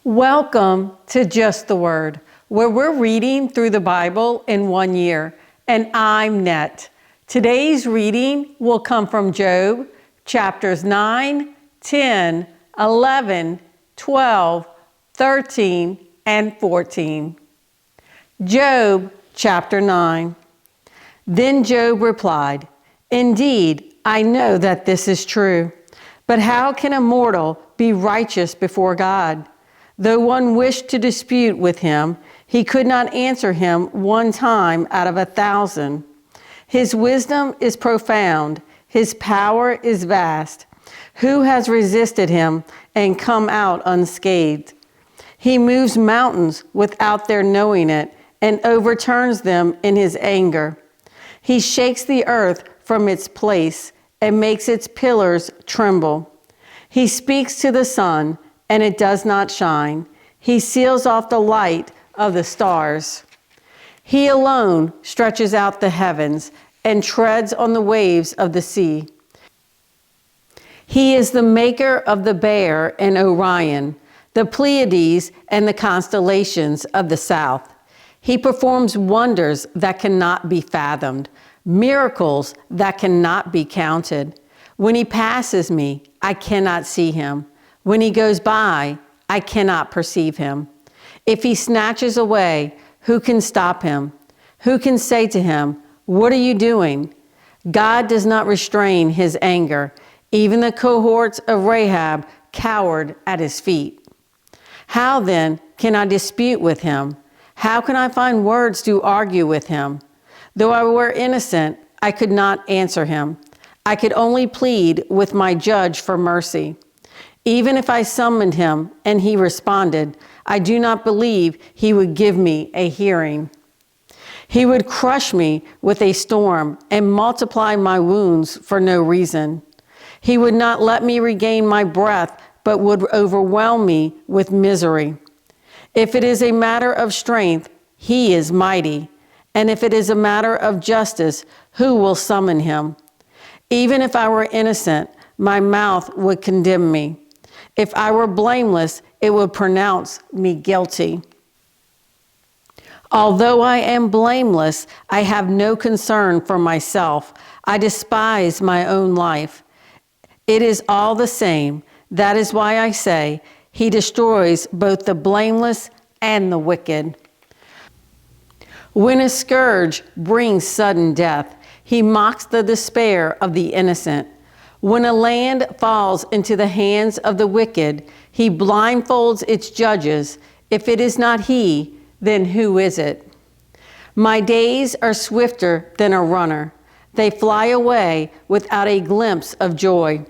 Welcome to Just the Word, where we're reading through the Bible in 1 year. And I'm Net. Today's reading will come from Job, chapters 9, 10, 11, 12, 13, and 14. Job, chapter 9. Then Job replied, "Indeed, I know that this is true. But how can a mortal be righteous before God? Though one wished to dispute with him, he could not answer him 1 time out of 1,000. His wisdom is profound, his power is vast. Who has resisted him and come out unscathed? He moves mountains without their knowing it and overturns them in his anger. He shakes the earth from its place and makes its pillars tremble. He speaks to the sun, and it does not shine. He seals off the light of the stars. He alone stretches out the heavens and treads on the waves of the sea. He is the maker of the Bear and Orion, the Pleiades and the constellations of the south. He performs wonders that cannot be fathomed, miracles that cannot be counted. When he passes me, I cannot see him. When he goes by, I cannot perceive him. If he snatches away, who can stop him? Who can say to him, 'What are you doing?' God does not restrain his anger. Even the cohorts of Rahab cowered at his feet. How then can I dispute with him? How can I find words to argue with him? Though I were innocent, I could not answer him. I could only plead with my judge for mercy. Even if I summoned him and he responded, I do not believe he would give me a hearing. He would crush me with a storm and multiply my wounds for no reason. He would not let me regain my breath, but would overwhelm me with misery. If it is a matter of strength, he is mighty. And if it is a matter of justice, who will summon him? Even if I were innocent, my mouth would condemn me. If I were blameless, it would pronounce me guilty. Although I am blameless, I have no concern for myself. I despise my own life. It is all the same. That is why I say, he destroys both the blameless and the wicked. When a scourge brings sudden death, he mocks the despair of the innocent. When a land falls into the hands of the wicked, he blindfolds its judges. If it is not he, then who is it? My days are swifter than a runner. They fly away without a glimpse of joy.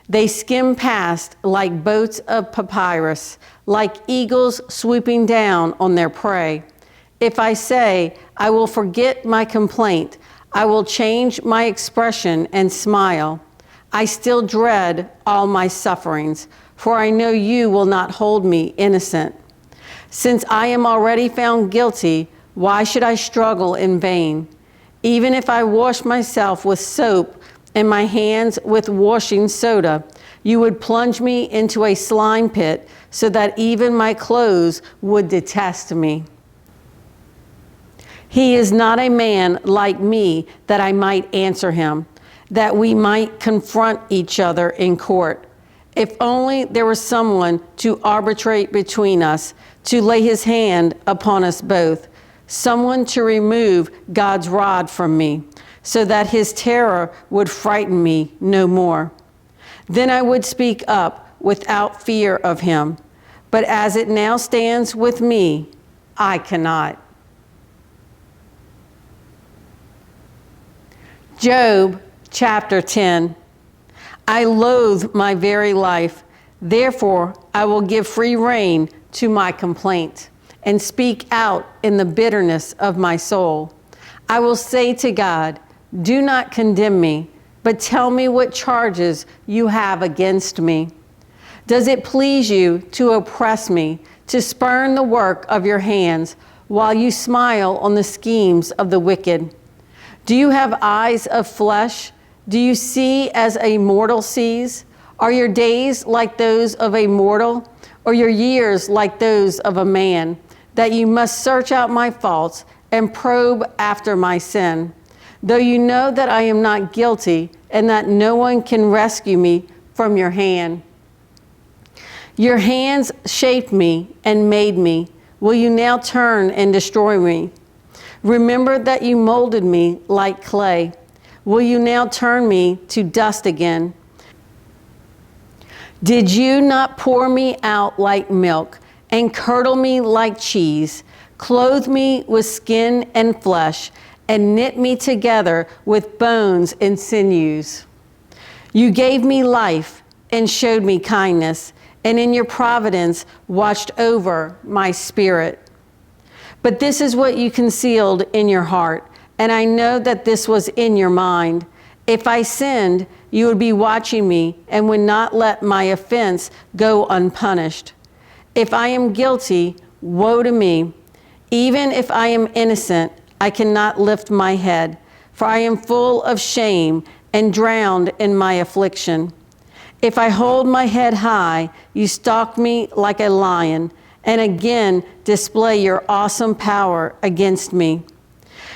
They skim past like boats of papyrus, like eagles swooping down on their prey. If I say, I will forget my complaint, I will change my expression and smile. I still dread all my sufferings, for I know you will not hold me innocent. Since I am already found guilty, why should I struggle in vain? Even if I wash myself with soap and my hands with washing soda, you would plunge me into a slime pit so that even my clothes would detest me. He is not a man like me that I might answer him, that we might confront each other in court. If only there was someone to arbitrate between us, to lay his hand upon us both, someone to remove God's rod from me, so that his terror would frighten me no more. Then I would speak up without fear of him. But as it now stands with me, I cannot. Job, chapter 10. I loathe my very life. Therefore, I will give free rein to my complaint and speak out in the bitterness of my soul. I will say to God, do not condemn me, but tell me what charges you have against me. Does it please you to oppress me, to spurn the work of your hands, while you smile on the schemes of the wicked? Do you have eyes of flesh? Do you see as a mortal sees? Are your days like those of a mortal, or your years like those of a man, that you must search out my faults and probe after my sin? Though you know that I am not guilty and that no one can rescue me from your hand. Your hands shaped me and made me. Will you now turn and destroy me? Remember that you molded me like clay. Will you now turn me to dust again? Did you not pour me out like milk and curdle me like cheese, clothe me with skin and flesh, and knit me together with bones and sinews? You gave me life and showed me kindness, and in your providence watched over my spirit. But this is what you concealed in your heart, and I know that this was in your mind. If I sinned, you would be watching me and would not let my offense go unpunished. If I am guilty, woe to me. Even if I am innocent, I cannot lift my head, for I am full of shame and drowned in my affliction. If I hold my head high, you stalk me like a lion, and again display your awesome power against me.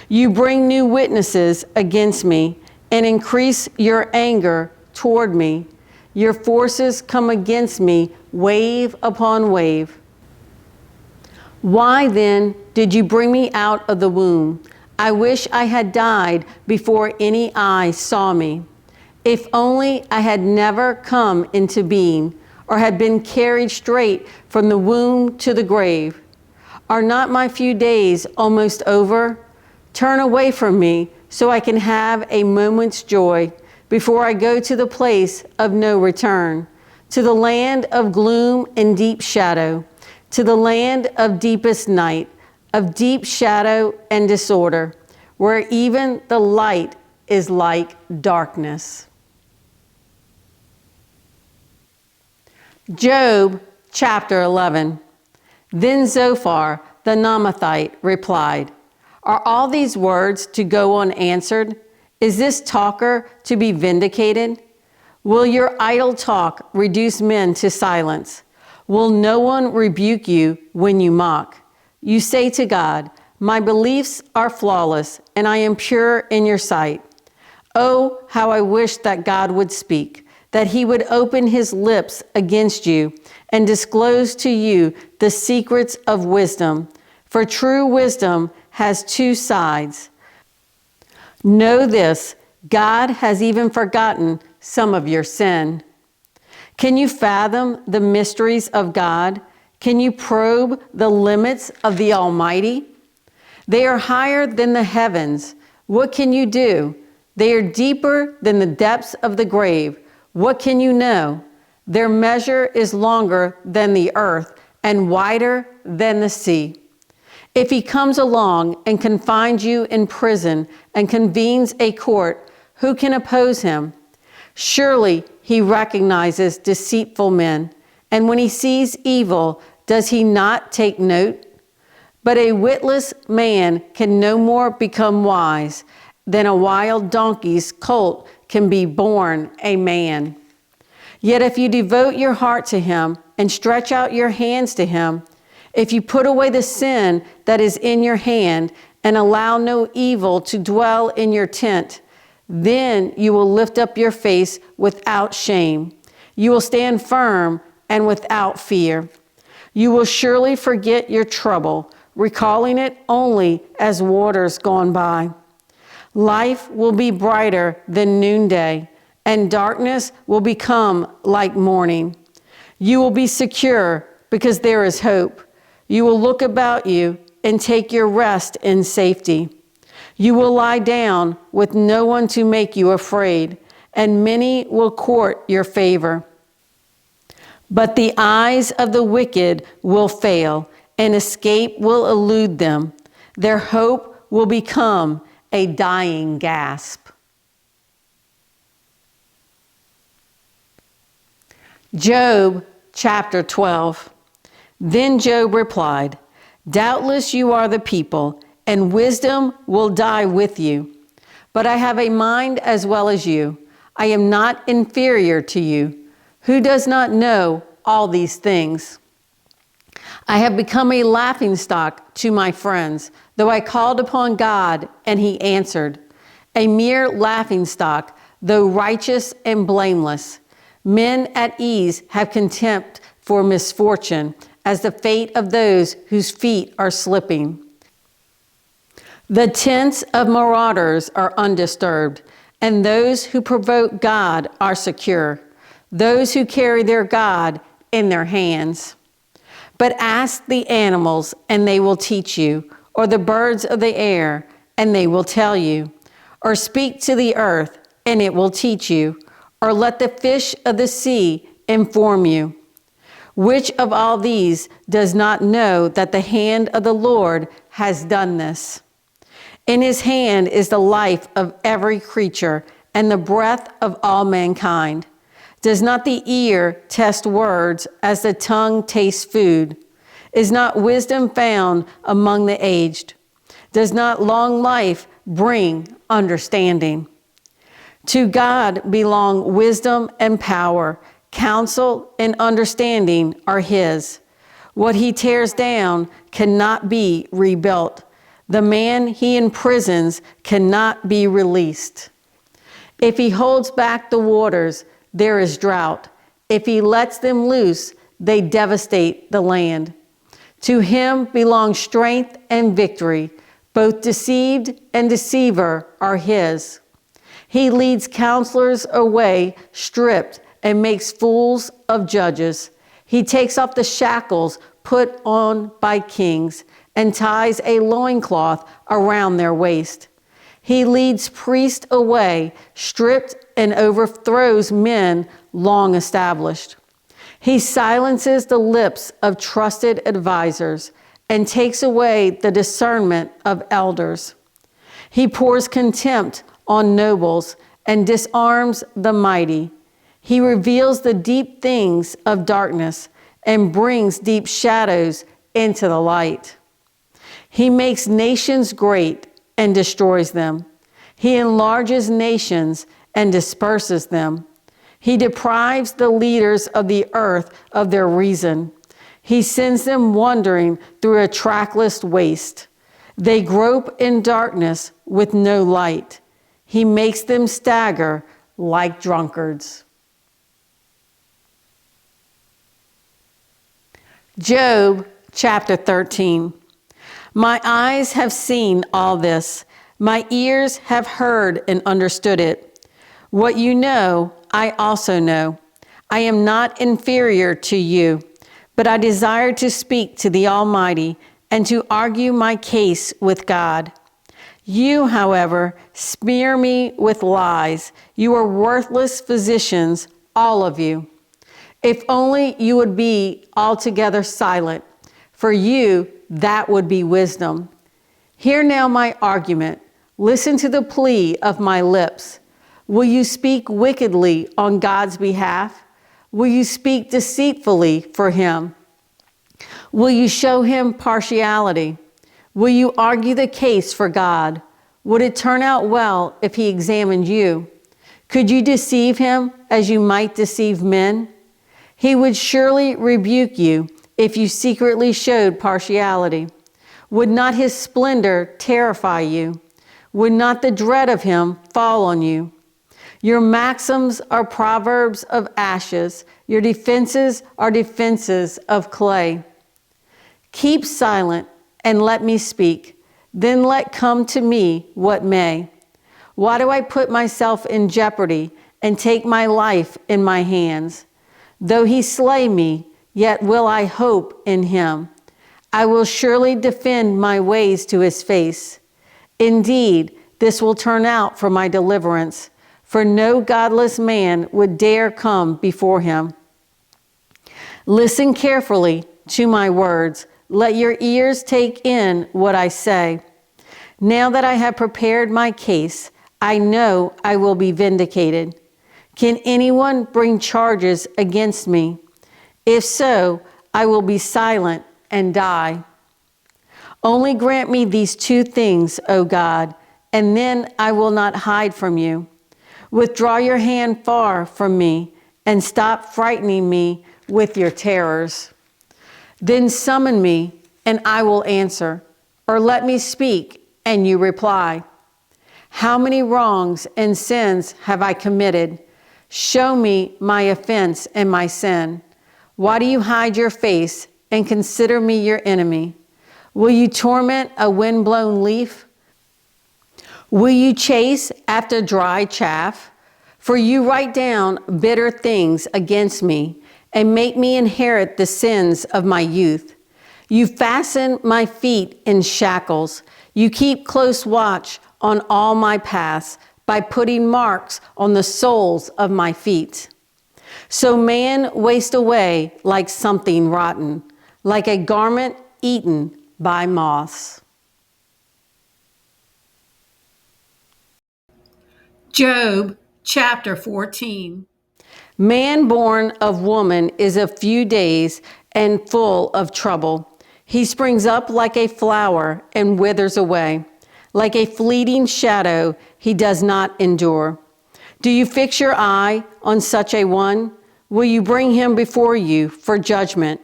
You bring new witnesses against me and increase your anger toward me. Your forces come against me wave upon wave. Why then did you bring me out of the womb? I wish I had died before any eye saw me. If only I had never come into being, or had been carried straight from the womb to the grave. Are not my few days almost over? Turn away from me so I can have a moment's joy before I go to the place of no return, to the land of gloom and deep shadow, to the land of deepest night, of deep shadow and disorder, where even the light is like darkness. Job chapter 11. Then Zophar the Naamathite replied, Are all these words to go unanswered? Is this talker to be vindicated? Will your idle talk reduce men to silence? Will no one rebuke you when you mock? You say to God, My beliefs are flawless, and I am pure in your sight. Oh, how I wish that God would speak, that he would open his lips against you and disclose to you the secrets of wisdom. For true wisdom has two sides. Know this, God has even forgotten some of your sin. Can you fathom the mysteries of God? Can you probe the limits of the Almighty? They are higher than the heavens. What can you do? They are deeper than the depths of the grave. What can you know? Their measure is longer than the earth and wider than the sea. If he comes along and confines you in prison and convenes a court, who can oppose him? Surely he recognizes deceitful men, and when he sees evil, does he not take note? But a witless man can no more become wise than a wild donkey's colt can be born a man. Yet if you devote your heart to him and stretch out your hands to him, if you put away the sin that is in your hand and allow no evil to dwell in your tent, then you will lift up your face without shame. You will stand firm and without fear. You will surely forget your trouble, recalling it only as waters gone by. Life will be brighter than noonday, and darkness will become like morning. You will be secure because there is hope. You will look about you and take your rest in safety. You will lie down with no one to make you afraid, and many will court your favor. But the eyes of the wicked will fail, and escape will elude them. Their hope will become a dying gasp. Job chapter 12. Then Job replied, Doubtless you are the people, and wisdom will die with you. But I have a mind as well as you. I am not inferior to you. Who does not know all these things? I have become a laughingstock to my friends, though I called upon God and he answered. A mere laughingstock, though righteous and blameless. Men at ease have contempt for misfortune, as the fate of those whose feet are slipping. The tents of marauders are undisturbed, and those who provoke God are secure, those who carry their God in their hands. But ask the animals, and they will teach you, or the birds of the air, and they will tell you, or speak to the earth, and it will teach you, or let the fish of the sea inform you. Which of all these does not know that the hand of the Lord has done this? In his hand is the life of every creature and the breath of all mankind. Does not the ear test words as the tongue tastes food? Is not wisdom found among the aged? Does not long life bring understanding? To God belong wisdom and power. Counsel and understanding are his. What he tears down cannot be rebuilt. The man he imprisons cannot be released. If he holds back the waters, there is drought. If he lets them loose, they devastate the land. To him belong strength and victory. Both deceived and deceiver are his. He leads counselors away stripped and makes fools of judges. He takes off the shackles put on by kings and ties a loincloth around their waist. He leads priests away stripped and overthrows men long established. He silences the lips of trusted advisors and takes away the discernment of elders. He pours contempt on nobles and disarms the mighty. He reveals the deep things of darkness and brings deep shadows into the light. He makes nations great and destroys them. He enlarges nations and disperses them. He deprives the leaders of the earth of their reason. He sends them wandering through a trackless waste. They grope in darkness with no light. He makes them stagger like drunkards. Job chapter 13. My eyes have seen all this. My ears have heard and understood it. What you know, I also know. I am not inferior to you, but I desire to speak to the Almighty and to argue my case with God. You, however, smear me with lies. You are worthless physicians, all of you. If only you would be altogether silent. For you, that would be wisdom. Hear now my argument. Listen to the plea of my lips. Will you speak wickedly on God's behalf? Will you speak deceitfully for him? Will you show him partiality? Will you argue the case for God? Would it turn out well if he examined you? Could you deceive him as you might deceive men? He would surely rebuke you if you secretly showed partiality. Would not his splendor terrify you? Would not the dread of him fall on you? Your maxims are proverbs of ashes. Your defenses are defenses of clay. Keep silent and let me speak. Then let come to me what may. Why do I put myself in jeopardy and take my life in my hands? Though he slay me, yet will I hope in him. I will surely defend my ways to his face. Indeed, this will turn out for my deliverance, for no godless man would dare come before him. Listen carefully to my words. Let your ears take in what I say. Now that I have prepared my case, I know I will be vindicated. Can anyone bring charges against me? If so, I will be silent and die. Only grant me these two things, O God, and then I will not hide from you. Withdraw your hand far from me, and stop frightening me with your terrors. Then summon me, and I will answer, or let me speak, and you reply. How many wrongs and sins have I committed? Show me my offense and my sin. Why do you hide your face and consider me your enemy? Will you torment a wind-blown leaf? Will you chase after dry chaff? For you write down bitter things against me and make me inherit the sins of my youth. You fasten my feet in shackles. You keep close watch on all my paths by putting marks on the soles of my feet. So man wastes away like something rotten, like a garment eaten by moths. Job chapter 14. Man born of woman is a few days and full of trouble. He springs up like a flower and withers away. Like a fleeting shadow, he does not endure. Do you fix your eye on such a one? Will you bring him before you for judgment?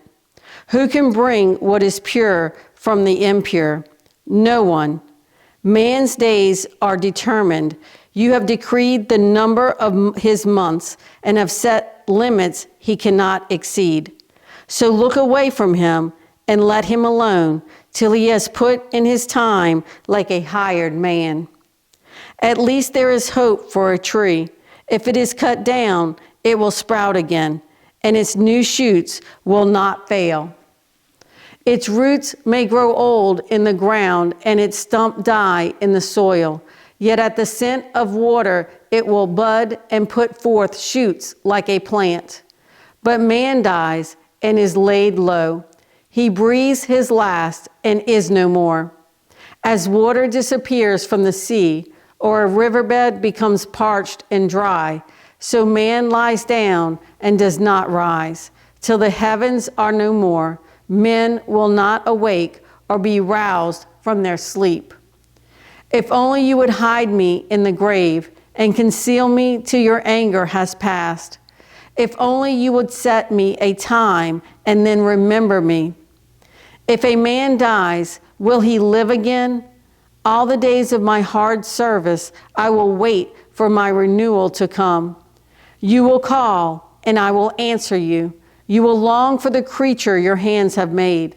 Who can bring what is pure from the impure? No one. Man's days are determined. You have decreed the number of his months and have set limits he cannot exceed. So look away from him and let him alone till he has put in his time like a hired man. At least there is hope for a tree. If it is cut down, it will sprout again, and its new shoots will not fail. Its roots may grow old in the ground and its stump die in the soil, yet at the scent of water it will bud and put forth shoots like a plant. But man dies and is laid low. He breathes his last and is no more. As water disappears from the sea, or a riverbed becomes parched and dry, so man lies down and does not rise. Till the heavens are no more, men will not awake or be roused from their sleep. If only you would hide me in the grave and conceal me till your anger has passed. If only you would set me a time and then remember me. If a man dies, will he live again? All the days of my hard service, I will wait for my renewal to come. You will call, and I will answer you. You will long for the creature your hands have made.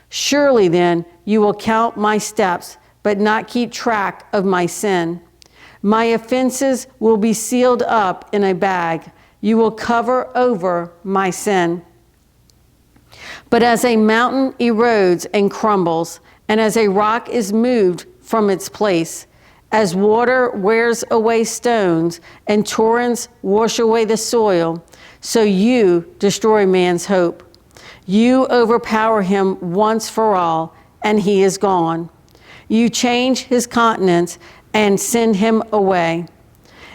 Surely then you will count my steps, but not keep track of my sin. My offenses will be sealed up in a bag. You will cover over my sin. But as a mountain erodes and crumbles, and as a rock is moved from its place, as water wears away stones and torrents wash away the soil, so you destroy man's hope. You overpower him once for all, and he is gone. You change his countenance and send him away.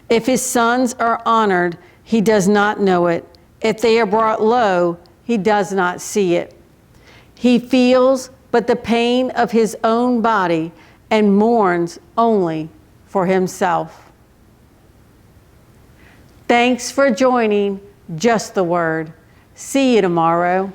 If his sons are honored, he does not know it. If they are brought low, he does not see it. He feels but the pain of his own body and mourns only for himself. Thanks for joining Just the Word. See you tomorrow.